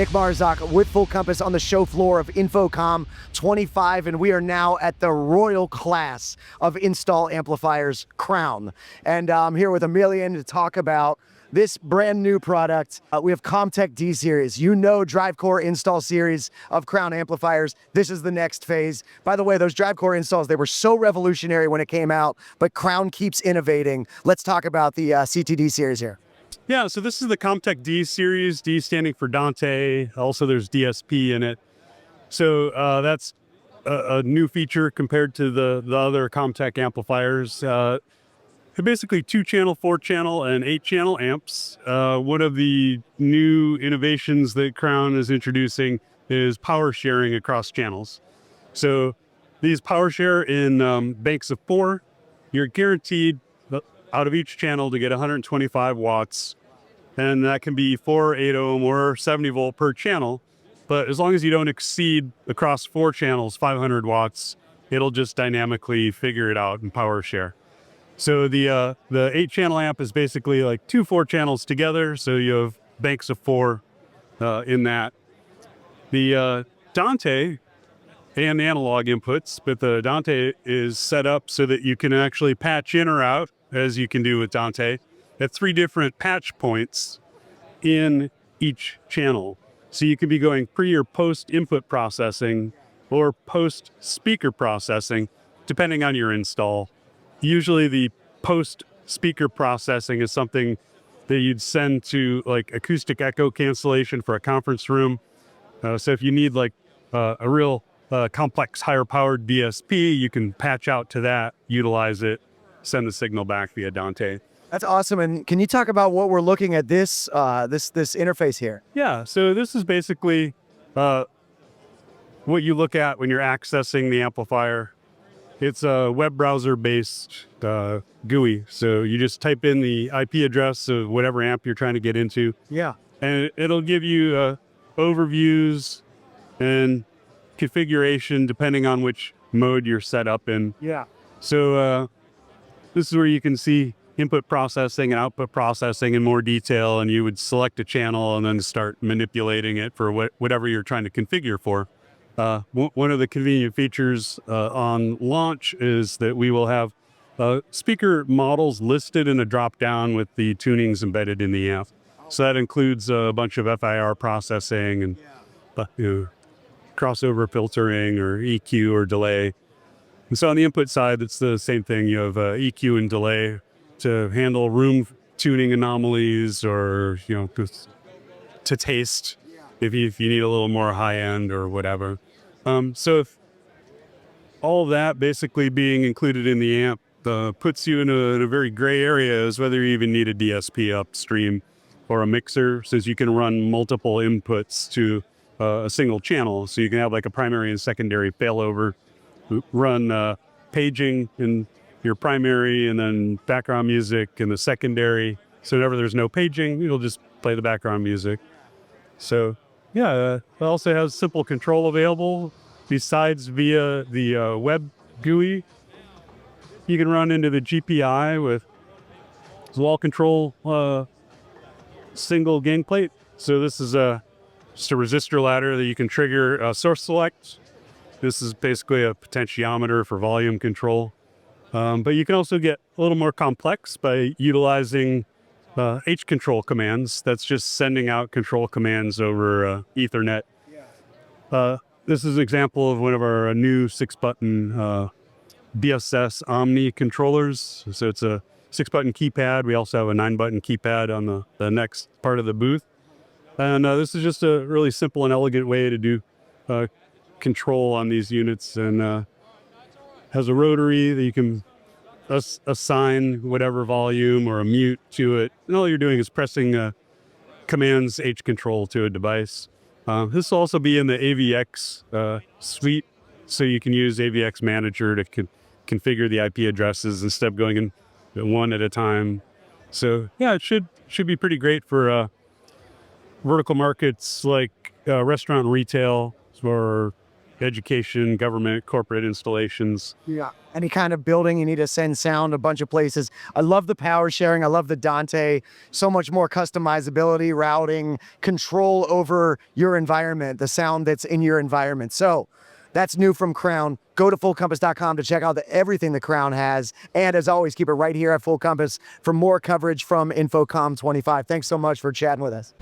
Nick Marzock with Full Compass on the show floor of InfoComm 25, and we are now at the royal class of install amplifiers, Crown. And I'm here with Emilian to talk about this brand new product. We have ComTech D Series. You know, drive core install series of Crown amplifiers. This is the next phase. By the way, those drive core installs, they were so revolutionary when it came out, but Crown keeps innovating. Let's talk about the CTD series here. Yeah, so this is the ComTech D Series, D standing for Dante. Also, there's DSP in it. So that's a new feature compared to the other ComTech amplifiers. Basically 2-channel, 4-channel, and 8-channel amps. One of the new innovations that Crown is introducing is power sharing across channels. So these power share in banks of 4. You're guaranteed out of each channel to get 125 watts. And that can be 4, 8 ohm, or 70 volt per channel. But as long as you don't exceed across 4 channels 500 watts, it'll just dynamically figure it out and power share. So the 8-channel amp is basically like 2 4-channels together. So you have banks of 4 in that. The Dante and analog inputs, but the Dante is set up so that you can actually patch in or out, as you can do with Dante, at 3 different patch points in each channel. So you can be going pre or post input processing or post speaker processing, depending on your install. Usually the post speaker processing is something that you'd send to like acoustic echo cancellation for a conference room. So if you need like a real complex higher powered DSP, you can patch out to that, utilize it, send the signal back via Dante. That's awesome. And can you talk about what we're looking at this interface here? Yeah, so this is basically what you look at when you're accessing the amplifier. It's a web browser-based GUI. So you just type in the IP address of whatever amp you're trying to get into. Yeah. And it'll give you overviews and configuration depending on which mode you're set up in. Yeah. So this is where you can see input processing and output processing in more detail, and you would select a channel and then start manipulating it for whatever you're trying to configure for. One of the convenient features on launch is that we will have speaker models listed in a drop-down with the tunings embedded in the amp. So that includes a bunch of FIR processing and crossover filtering or EQ or delay. And so on the input side, it's the same thing. You have EQ and delay to handle room tuning anomalies, or to taste if you need a little more high end or whatever. So if all that basically being included in the amp puts you in a very gray area as whether you even need a DSP upstream or a mixer, since you can run multiple inputs to a single channel. So you can have like a primary and secondary failover, run paging in your primary and then background music in the secondary. So whenever there's no paging, you'll just play the background music. So yeah, it also has simple control available. Besides via the web GUI, you can run into the GPI with wall control single gain plate. So this is just a resistor ladder that you can trigger source select. This is basically a potentiometer for volume control. But you can also get a little more complex by utilizing H control commands. That's just sending out control commands over Ethernet. This is an example of one of our new 6-button BSS Omni controllers. So it's a 6-button keypad. We also have a 9-button keypad on the next part of the booth. And this is just a really simple and elegant way to do control on these units, and has a rotary that you can assign whatever volume or a mute to it. And all you're doing is pressing commands H control to a device. This will also be in the AVX suite, so you can use AVX Manager to configure the IP addresses instead of going in one at a time. So yeah, it should be pretty great for vertical markets like restaurant and retail, or education, government, corporate installations. Yeah. Any kind of building you need to send sound a bunch of places. I love the power sharing. I love the Dante. So much more customizability, routing, control over your environment, the sound that's in your environment. So that's new from Crown. Go to fullcompass.com to check out everything the Crown has. And as always, keep it right here at Full Compass for more coverage from InfoComm 25. Thanks so much for chatting with us.